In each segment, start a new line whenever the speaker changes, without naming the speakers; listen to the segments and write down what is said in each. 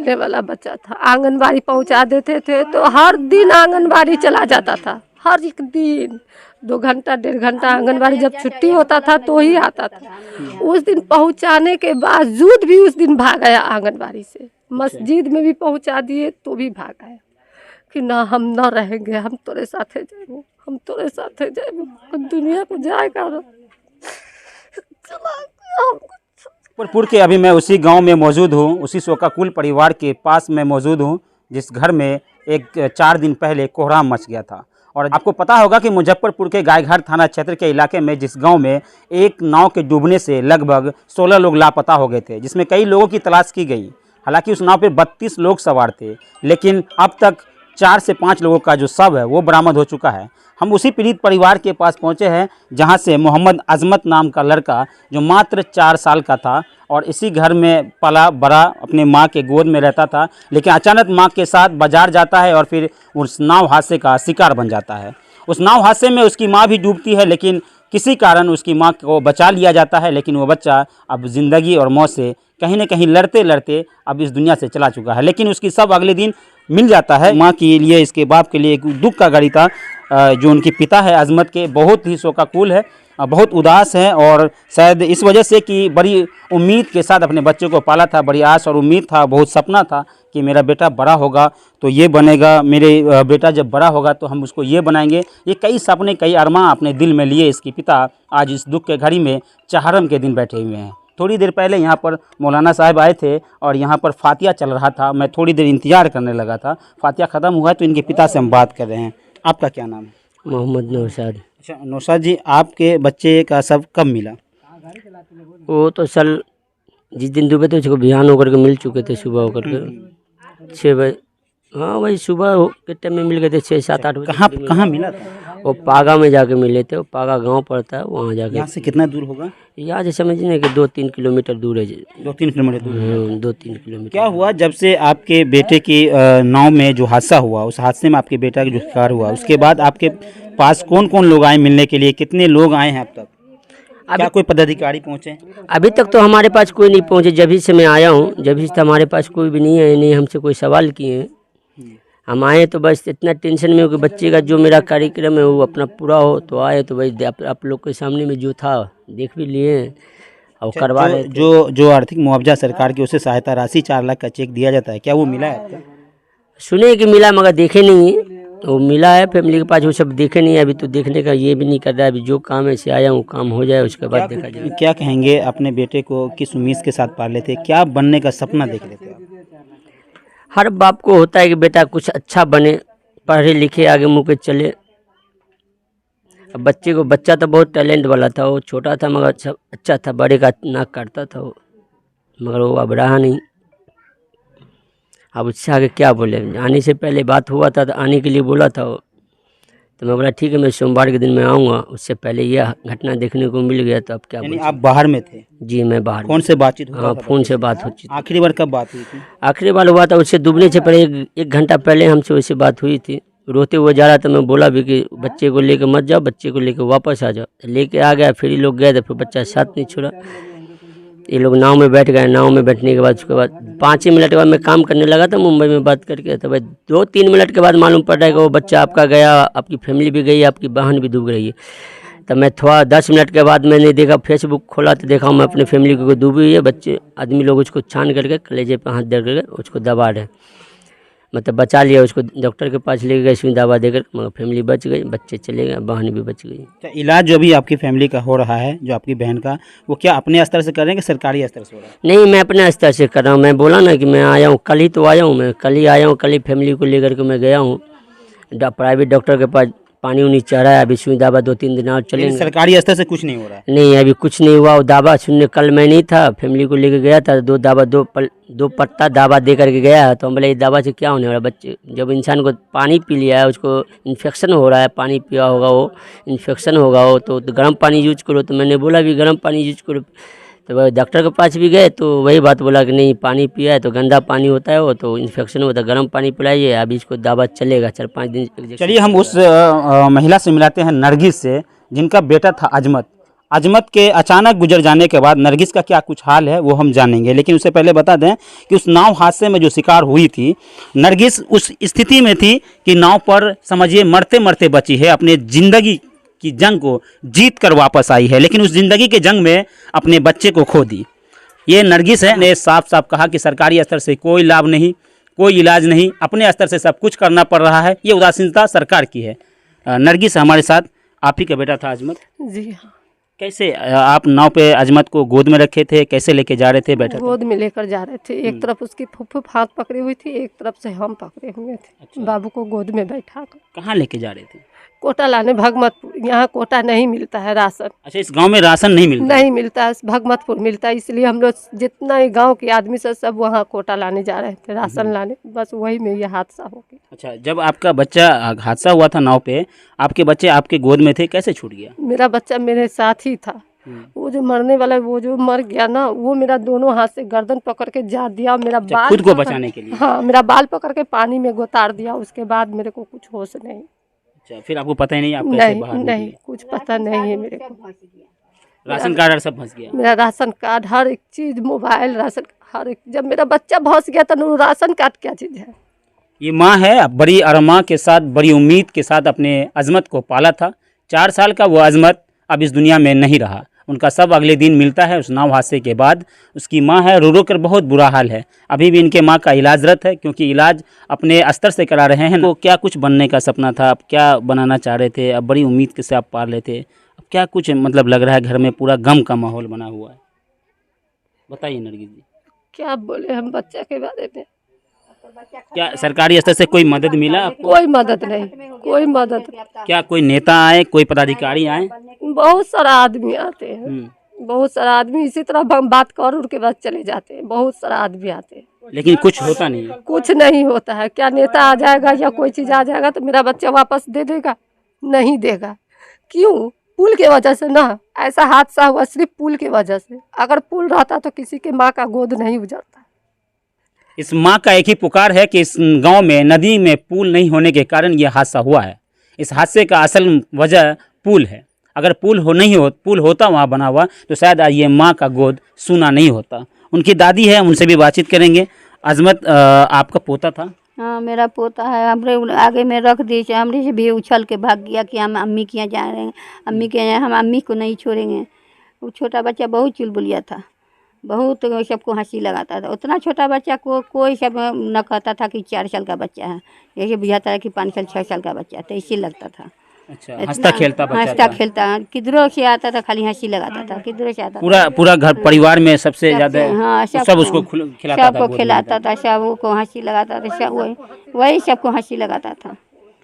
पढ़ने वाला बच्चा था। आंगनबाड़ी पहुंचा देते थे तो हर दिन आंगनबाड़ी चला जाता था, हर एक दिन 2 घंटा 1.5 घंटा आंगनबाड़ी जब छुट्टी होता था तो ही आता था। उस दिन पहुंचाने के बावजूद भी उस दिन भाग गया आंगनबाड़ी से। मस्जिद में भी पहुंचा दिए तो भी भाग गया कि ना हम ना रहेंगे, हम तोरे साथे जाएंगे, हम तोरे साथे जाएंगे, दुनिया को जाएगा।
जब्बरपुर के अभी मैं उसी गांव में मौजूद हूं, उसी शोकाकुल परिवार के पास मैं मौजूद हूं जिस घर में 4 दिन पहले कोहराम मच गया था। और आपको पता होगा कि मुजफ्फरपुर के गायघाट थाना क्षेत्र के इलाके में जिस गांव में एक नाव के डूबने से लगभग 16 लोग लापता हो गए थे, जिसमें कई लोगों की तलाश की गई। हालांकि उस नाव पर 32 लोग सवार थे, लेकिन अब तक 4 से 5 लोगों का जो शव है वो बरामद हो चुका है। हम उसी पीड़ित परिवार के पास पहुंचे हैं जहां से मोहम्मद अजमत नाम का लड़का जो मात्र 4 साल का था और इसी घर में पला बड़ा अपने मां के गोद में रहता था, लेकिन अचानक मां के साथ बाजार जाता है और फिर उस नाव हादसे का शिकार बन जाता है। उस नाव हादसे में उसकी मां भी डूबती है, लेकिन किसी कारण उसकी मां को बचा लिया जाता है। लेकिन वो बच्चा अब ज़िंदगी और मौत से कहीं न कहीं लड़ते लड़ते अब इस दुनिया से चला चुका है। लेकिन उसकी सब अगले दिन मिल जाता है। माँ के लिए, इसके बाप के लिए एक दुख का घड़ी था। जो उनके पिता है अजमत के, बहुत ही शोकाकुल है, बहुत उदास हैं और शायद इस वजह से कि बड़ी उम्मीद के साथ अपने बच्चे को पाला था, बड़ी आस और उम्मीद था, बहुत सपना था कि मेरा बेटा बड़ा होगा तो ये बनेगा, मेरे बेटा जब बड़ा होगा तो हम उसको ये बनाएंगे। ये कई सपने, कई अरमां अपने दिल में लिए इसके पिता आज इस दुख के घड़ी में चहारम के दिन बैठे हुए हैं। थोड़ी देर पहले यहाँ पर मौलाना साहब आए थे और यहाँ पर फातिया चल रहा था। मैं थोड़ी देर इंतज़ार करने लगा था, फातिया ख़त्म हुआ है तो इनके पिता से हम बात कर रहे हैं। आपका क्या नाम है?
मोहम्मद नौशाद।
अच्छा नौशाद जी, आपके बच्चे का शव कब मिला?
वो तो सल जिस दिन डूबे थे उसको बिहान होकर के मिल चुके थे, सुबह होकर के 6 बजे। हाँ वही सुबह के टाइम में मिल गए थे, 6-7-8 बजे।
कहाँ मिला था?
वो पागा में जाके मिले थे। वो पागा गांव पड़ता है, वहाँ जाके।
यहाँ से कितना दूर होगा?
यहाँ से समझिए कि 2-3 किलोमीटर दूर है।
2-3 किलोमीटर दूर है।
2-3 किलोमीटर।
क्या हुआ जब से आपके बेटे की नाव में जो हादसा हुआ, उस हादसे में आपके बेटा का जो शिकार हुआ, उसके बाद आपके पास कौन कौन लोग आए मिलने के लिए? कितने लोग आए हैं अब तक? क्या कोई पदाधिकारी पहुँचे?
अभी तक तो हमारे पास कोई नहीं पहुँचे। जब से मैं आया हूँ, जब से हमारे पास कोई भी नहीं है, नहीं हमसे कोई सवाल किए हैं। हम आए तो बस इतना टेंशन में हो कि बच्चे का जो मेरा कार्यक्रम है वो अपना पूरा हो, तो आए तो भाई आप लोग के सामने में जो था देख भी लिए और करवा रहे थे।
जो आर्थिक मुआवजा सरकार की उससे सहायता राशि 4 लाख का चेक दिया जाता है, क्या वो मिला है आपको?
सुने कि मिला मगर देखे नहीं है। वो मिला है फैमिली के पास, वो सब देखे नहीं है। अभी तो देखने का ये भी नहीं कर रहा है। अभी जो काम है से आया हूँ, काम हो जाए उसके बाद देखा जाए।
क्या कहेंगे, अपने बेटे को किस उम्मीद के साथ पाले थे, क्या बनने का सपना देख लेते आप?
हर बाप को होता है कि बेटा कुछ अच्छा बने, पढ़े लिखे, आगे मुँह के चले। अब बच्चा तो बहुत टैलेंट वाला था। वो छोटा था मगर अच्छा था, बड़े का नाक काटता था वो, मगर वो अब रहा नहीं। अब उससे आगे क्या बोले? आने से पहले बात हुआ था तो आने के लिए बोला था वो, तो मैं बोला ठीक है मैं सोमवार के दिन मैं आऊँगा। उससे पहले यह घटना देखने को मिल गया, तो अब क्या बोले?
आप बाहर में थे?
जी मैं बाहर।
फोन से बातचीत हुआ?
हाँ फ़ोन से बात हो चुकी।
आखिरी बार कब बात हुई थी?
आखिरी बार हुआ था उससे डूबने से पहले 1 घंटा पहले हमसे उससे बात हुई थी। रोते हुए जा रहा था, मैं बोला भी कि बच्चे को लेकर मत जाओ, बच्चे को लेकर वापस आ जाओ। लेके आ गया, फिर ये लोग गए तो फिर बच्चा साथ नहीं छोड़ा। ये लोग नाव में बैठ गए। नाव में बैठने के बाद उसके बाद 5 ही मिनट के बाद मैं काम करने लगा था मुंबई में बात करके, तो भाई 2-3 मिनट के बाद मालूम पड़ रहा है कि वो बच्चा आपका गया, आपकी फैमिली भी गई, आपकी बहन भी डूब रही है। तो मैं थोड़ा 10 मिनट के बाद मैंने देखा, फेसबुक खोला तो देखा मैं अपनी फैमिली को डूबी हुई है। बच्चे आदमी लोग उसको छान करके कलेजे पे हाथ दे करके उसको दबा रहे, मतलब बचा लिया उसको। डॉक्टर के पास ले गए, सुई दवा देकर, मगर फैमिली बच गई, बच्चे चले गए, बहन भी बच गई।
तो इलाज जो अभी आपकी फैमिली का हो रहा है, जो आपकी बहन का, वो क्या अपने स्तर से कर रहे हैं कि सरकारी स्तर से हो रहा है?
नहीं मैं अपने स्तर से कर रहा हूँ। मैं बोला ना कि मैं आया हूँ, कल ही तो आया हूँ। मैं कल ही आया हूँ, कल ही फैमिली को लेकर के मैं गया हूँ प्राइवेट डॉक्टर के पास। पानी उनी चढ़ा है, अभी सुई दवा 2-3 दिन और चलेंगे।
सरकारी स्तर से कुछ नहीं हो रहा है?
नहीं अभी कुछ नहीं हुआ। वो दवा सुनने कल मैं नहीं था, फैमिली को लेकर गया था, 2 पत्ता दवा दे करके गया। तो हम बोले इस दवा से क्या होने वाला? बच्चे जब इंसान को पानी पी लिया है उसको इन्फेक्शन हो रहा है, पानी पिया होगा वो इन्फेक्शन होगा वो, तो गर्म पानी यूज करो। तो मैंने बोला भी गर्म पानी यूज करो। तो वह डॉक्टर के पास भी गए तो वही बात बोला कि नहीं पानी पिया है तो गंदा पानी होता है वो, तो इन्फेक्शन होता है, गर्म पानी पिलाइए, अभी इसको दवा चलेगा 4-5 दिन।
चलिए हम उस महिला से मिलाते हैं, नरगिस से, जिनका बेटा था अजमत। अजमत के अचानक गुजर जाने के बाद नरगिस का क्या कुछ हाल है वो हम जानेंगे, लेकिन उससे पहले बता दें कि उस नाव हादसे में जो शिकार हुई थी नरगिस उस स्थिति में थी कि नाव पर समझिए मरते मरते बची है, अपने ज़िंदगी की जंग को जीत कर वापस आई है, लेकिन उस ज़िंदगी के जंग में अपने बच्चे को खो दी। ये नरगिस है ने साफ साफ कहा कि सरकारी स्तर से कोई लाभ नहीं, कोई इलाज नहीं, अपने स्तर से सब कुछ करना पड़ रहा है, ये उदासीनता सरकार की है। नरगिस हमारे साथ, आप ही का बेटा था अजमत।
जी हाँ,
कैसे आप नाव पे अजमत को गोद में रखे थे, कैसे लेके जा रहे थे, बैठे थे?
गोद में लेकर जा रहे थे। एक तरफ उसकी फुफ्फू हाथ पकड़ी हुई थी, एक तरफ से हम पकड़े हुए थे।
अच्छा।
बाबू को गोद में बैठा कर
कहाँ लेके जा रहे थे?
कोटा लाने भगमतपुर। यहाँ कोटा नहीं मिलता है राशन,
अच्छा, इस गांव में राशन नहीं मिलता?
नहीं मिलता है, भगमतपुर मिलता है। इसलिए हम लोग जितना ही गांव के आदमी सब वहाँ कोटा लाने जा रहे थे, राशन लाने। बस वही में ये हादसा हो गया।
अच्छा, जब आपका बच्चा हादसा हुआ था नाव पे, आपके बच्चे आपके गोद में थे, कैसे छूट गया?
मेरा बच्चा मेरे साथ ही था। वो जो मरने वाला, वो जो मर गया ना, वो मेरा दोनों हाथ से गर्दन पकड़ के जा दिया, मेरा बाल
खुद को बचाने के लिए?
हाँ, मेरा बाल पकड़ के पानी में गोतार दिया। उसके बाद मेरे को कुछ होश नहीं।
अच्छा, फिर आपको पता ही नहीं आप कैसे बाहर
नहीं,
निकले?
कुछ पता नहीं है मेरे को।
राशन कार्ड और सब फंस गया?
मेरा राशन कार्ड, हर एक चीज, मोबाइल, राशन, हर एक। जब मेरा बच्चा फंस गया तो राशन कार्ड क्या चीज़ है?
ये माँ है, बड़ी अरमा के साथ, बड़ी उम्मीद के साथ अपने अजमत को पाला था। 4 साल का वो अजमत अब इस दुनिया में नहीं रहा। उनका सब अगले दिन मिलता है उस नाव हादसे के बाद। उसकी माँ है, रो रो कर बहुत बुरा हाल है। अभी भी इनके माँ का इलाजरत है, क्योंकि इलाज अपने स्तर से करा रहे हैं। तो क्या कुछ बनने का सपना था, अब क्या बनाना चाह रहे थे, अब बड़ी उम्मीद के से आप पाल रहे थे, अब क्या कुछ मतलब लग रहा है घर में पूरा गम का माहौल बना हुआ है? बताइए नरगिस जी।
क्या बोले हम बच्चा के बारे में?
क्या सरकारी स्तर से कोई मदद मिला आपको?
कोई मदद नहीं, कोई मदद।
क्या कोई नेता आए, कोई पदाधिकारी आए?
बहुत सारा आदमी आते हैं, बहुत सारा आदमी इसी तरह हम बात कर उड़ के बाद चले जाते हैं। बहुत सारा आदमी आते हैं,
लेकिन कुछ होता नहीं है।
कुछ नहीं होता है। क्या नेता आ जाएगा या कोई चीज़ आ जाएगा तो मेरा बच्चा वापस दे देगा? नहीं देगा। क्यों? पुल के वजह से ना ऐसा हादसा हुआ, सिर्फ पुल के वजह से। अगर पुल रहता तो किसी के माँ का गोद नहीं उजड़ता।
इस माँ का एक ही पुकार है कि इस गांव में नदी में पुल नहीं होने के कारण यह हादसा हुआ है। इस हादसे का असल वजह पुल है। अगर पुल होता वहाँ बना हुआ तो शायद आज ये माँ का गोद सूना नहीं होता। उनकी दादी है, उनसे भी बातचीत करेंगे। अजमत, आपका पोता था?
हाँ, मेरा पोता है। हमरे आगे में रख दी, हमरे से भी उछल के भाग गया कि हम अम्मी के यहाँ जा रहे हैं, अम्मी के यहाँ, हम अम्मी को नहीं छोड़ेंगे। वो छोटा बच्चा बहुत चुलबुलिया था, बहुत सबको हंसी लगाता था। उतना छोटा बच्चा को कोई सब न कहता था कि 4 साल का बच्चा है, यही बुझाता है कि 5 साल 6 साल का बच्चा, तो इसी लगता था।
अच्छा, हंसता खेलता बच्चा
हंसता
था।
खेलता, किधरों से आता था, खाली हंसी लगाता था, किधरों से आता
पूरा घर परिवार में सबसे ज्यादा
हाँ,
सब उसको खिलाता था,
सबको
गोद में
खिलाता था, सबको हंसी लगाता था, सब वही सबको हंसी लगाता था।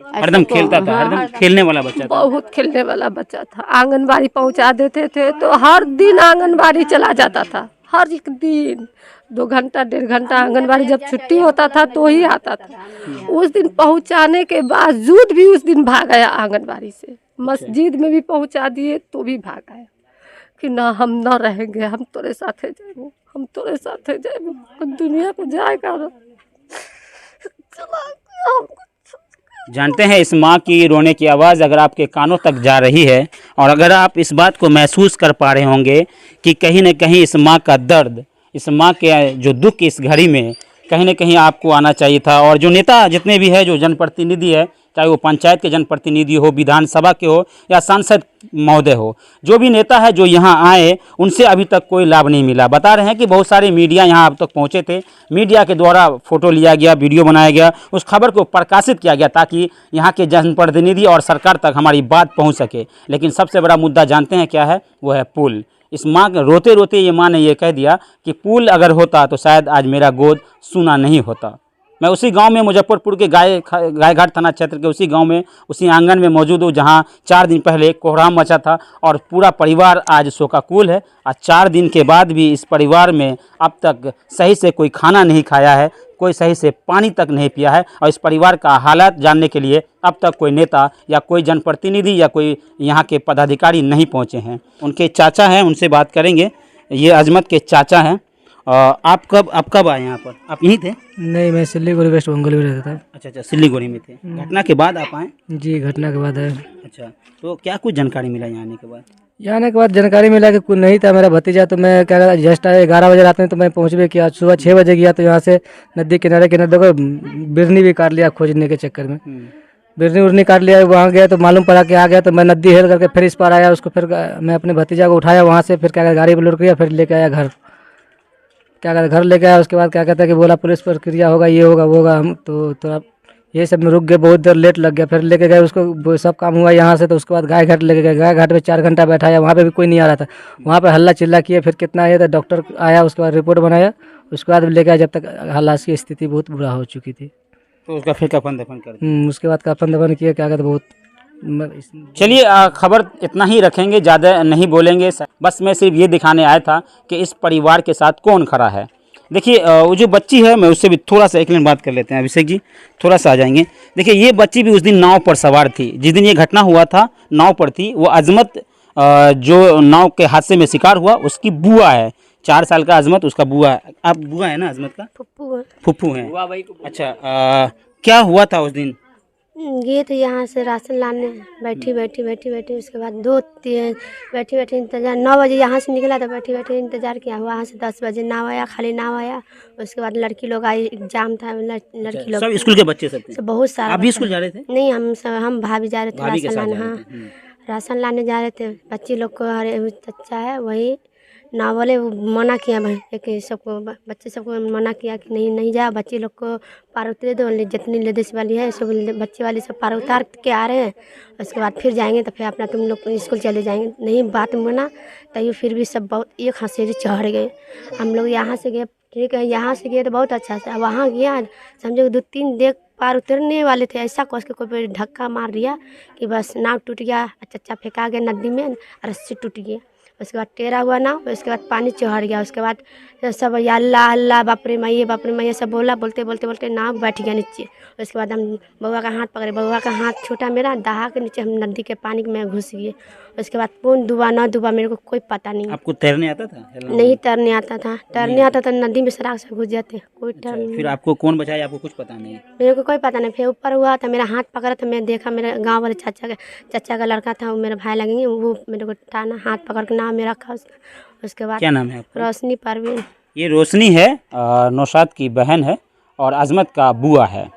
हरदम खेलता था, हरदम खेलने वाला बच्चा था।
बहुत खेलने वाला बच्चा था। आंगनबाड़ी पहुंचा देते थे तो हर दिन आंगनबाड़ी चला जाता था। हर एक दिन 2 घंटा 1.5 घंटा आंगनबाड़ी, जब छुट्टी होता था तो ही आता था। उस दिन पहुंचाने के बावजूद भी उस दिन भाग आया आंगनबाड़ी से। मस्जिद में भी पहुंचा दिए तो भी भाग आया कि ना हम ना रहेंगे, हम तोरे साथे जाएंगे, हम तोरे साथे जाएंगे, दुनिया को जाएगा।
जानते हैं इस माँ की रोने की आवाज़ अगर आपके कानों तक जा रही है और अगर आप इस बात को महसूस कर पा रहे होंगे कि कहीं न कहीं इस माँ का दर्द, इस माँ के जो दुख इस घड़ी में कहीं न कहीं आपको आना चाहिए था। और जो नेता जितने भी है, जो जनप्रतिनिधि है, चाहे वो पंचायत के जनप्रतिनिधि हो, विधानसभा के हो या सांसद महोदय हो, जो भी नेता है जो यहाँ आए उनसे अभी तक कोई लाभ नहीं मिला। बता रहे हैं कि बहुत सारे मीडिया यहाँ अब तक पहुँचे थे, मीडिया के द्वारा फ़ोटो लिया गया, वीडियो बनाया गया, उस खबर को प्रकाशित किया गया ताकि यहाँ के जनप्रतिनिधि और सरकार तक हमारी बात पहुँच सके। लेकिन सबसे बड़ा मुद्दा जानते हैं क्या है? वो है पुल। इस माँ रोते रोते ये माँ ने ये कह दिया कि पुल अगर होता तो शायद आज मेरा गोद सूना नहीं होता। मैं उसी गांव में, मुजफ्फरपुर के गायघाट थाना क्षेत्र के उसी गांव में, उसी आंगन में मौजूद हूँ जहां 4 दिन पहले कोहराम मचा था और पूरा परिवार आज शोकाकुल है। आज 4 दिन के बाद भी इस परिवार में अब तक सही से कोई खाना नहीं खाया है, कोई सही से पानी तक नहीं पिया है। और इस परिवार का हालात जानने के लिए अब तक कोई नेता या कोई जनप्रतिनिधि या कोई यहाँ के पदाधिकारी नहीं पहुँचे हैं। उनके चाचा हैं, उनसे बात करेंगे। ये अजमत के चाचा हैं। आप कब आए यहाँ पर? आप यहीं थे?
नहीं, मैं सिल्लीगुड़ी वेस्ट बंगाल में रहता था।
अच्छा, सिल्लीगुड़ी में थे। घटना के बाद आप आए?
जी, घटना के बाद है।
अच्छा, तो क्या कुछ जानकारी मिला यहाँ आने के बाद?
यहाँ आने के बाद जानकारी मिला कि कोई नहीं था मेरा भतीजा, तो मैं क्या करा जस्ट 11 बजे रात में तो मैं पहुँच भी किया। सुबह 6 बजे गया तो यहाँ से नदी किनारे देखो बिरनी भी काट लिया खोजने के चक्कर में। बिरनी उरनी काट लिया, वहाँ गया तो मालूम पड़ा कि आ गया, तो मैं नदी हेल करके फिर इस पार आया। उसको फिर मैं अपने भतीजा को उठाया वहाँ से, फिर क्या गाड़ी पर लोड किया, फिर लेके आया घर। क्या कहते घर लेके आया, उसके बाद क्या कहता है कि बोला पुलिस प्रक्रिया होगा, ये होगा वो होगा। हम तो थोड़ा ये सब में रुक गए, बहुत देर लेट लग गया। फिर लेके गए उसको, वो सब काम हुआ यहाँ से, तो उसके बाद गाय घाट लेके गए। गाय घाट पे 4 घंटा बैठाया, वहाँ पे भी कोई नहीं आ रहा था। वहाँ पे हल्ला चिल्ला किए, फिर कितना आया था, डॉक्टर आया, उसके बाद रिपोर्ट बनाया, उसके बाद लेके आया, जब तक हालात की स्थिति बहुत बुरा हो चुकी थी।
तो उसका फिर कफन दफन कर दिया।
उसके बाद कफन दफन किया, क्या कहते बहुत।
चलिए खबर इतना ही रखेंगे, ज़्यादा नहीं बोलेंगे। बस मैं सिर्फ ये दिखाने आया था कि इस परिवार के साथ कौन खड़ा है। देखिए वो जो बच्ची है, मैं उससे भी थोड़ा सा 1 मिनट बात कर लेते हैं। अभिषेक जी थोड़ा सा आ जाएंगे। देखिए ये बच्ची भी उस दिन नाव पर सवार थी, जिस दिन ये घटना हुआ था नाव पर थी। वो अजमत जो नाव के हादसे में शिकार हुआ उसकी बुआ है। 4 साल का अजमत उसका बुआ है। आप बुआ है ना अजमत का? फुप्पू है। अच्छा क्या हुआ था उस दिन?
गए थे यहाँ से राशन लाने, बैठी उसके बाद बैठी इंतजार। 9 बजे यहाँ से निकला था, बैठी इंतजार किया। वहाँ से 10 बजे नाव आया, खाली नाव आया। उसके बाद लड़की लोग आई, एग्जाम था, लड़की लोग
सब स्कूल के बच्चे सब थे?
बहुत सारा।
आप भी स्कूल जा रहे थे?
नहीं, हम भाभी जा रहे थे
भाभी के
राशन
साथ
लाने।
जा रहे
हाँ,
थे।
राशन लाने जा रहे थे। बच्ची लोग को हरे बच्चा है, वही नाव वाले मना किया भाई कि सबको, बच्चे सबको मना किया कि नहीं जा, बच्चे लोग को पार उतरे दो। जितनी लेडीज वाली है सब बच्चे वाली सब पार उतार के आ रहे हैं। उसके बाद फिर जाएंगे, तो फिर अपना तुम लोग स्कूल चले जाएंगे। नहीं बात माना, तो फिर भी सब बहुत एक हंसेरी चढ़ गए। हम लोग यहाँ से गए, ठीक है, यहाँ से गए तो बहुत अच्छा से। वहाँ गया समझो 2-3 देख पार उतरने वाले थे, ऐसा कस के कोई धक्का मार दिया कि बस नाव टूट गया। चच्चा फेंका गया नदी में, रस्सी टूट गया। उसके बाद टेढ़ा हुआ नाव, उसके बाद पानी चढ़ गया। उसके बाद सब अल्लाह अल्लाह बाप रे मैया सब बोलते नाव बैठ गया नीचे। उसके बाद हम बउआ का हाथ पकड़े, बउआ का हाथ छोटा मेरा दहा के नीचे हम नदी के पानी में घुस गए। उसके बाद कौन डूबा ना डूबा मेरे को कोई पता नहीं।
आपको तैरने आता था?
नहीं तैरने आता था, नदी में सराग से घुस जाते, कोई डर नहीं।
फिर आपको कौन बचाया? आपको कुछ पता नहीं?
मेरे को कोई पता नहीं। फिर ऊपर हुआ था, मेरा हाथ पकड़ा था, मैं देखा मेरे गांव वाले चाचा का लड़का था, वो मेरे भाई लगेंगे, वो मेरे को टाना, हाथ पकड़ के नाव में रखा। उसके बाद
क्या नाम है आपका?
रोशनी परवीन।
ये रोशनी है, नौशाद की बहन है और अजमत का बुआ है।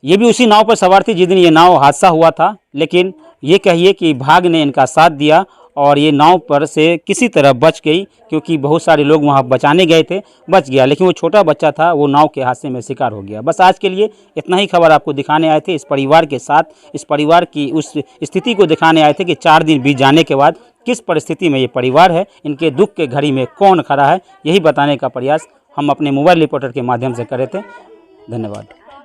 ये भी उसी नाव पर सवार थी जिस दिन ये नाव हादसा हुआ था। लेकिन ये कहिए कि भाग ने इनका साथ दिया और ये नाव पर से किसी तरह बच गई, क्योंकि बहुत सारे लोग वहाँ बचाने गए थे, बच गया। लेकिन वो छोटा बच्चा था, वो नाव के हादसे में शिकार हो गया। बस आज के लिए इतना ही खबर आपको दिखाने आए थे। इस परिवार के साथ, इस परिवार की उस स्थिति को दिखाने आए थे कि 4 दिन बीत जाने के बाद किस परिस्थिति में ये परिवार है, इनके दुख के घड़ी में कौन खड़ा है, यही बताने का प्रयास हम अपने मोबाइल रिपोर्टर के माध्यम से कर रहे थे। धन्यवाद।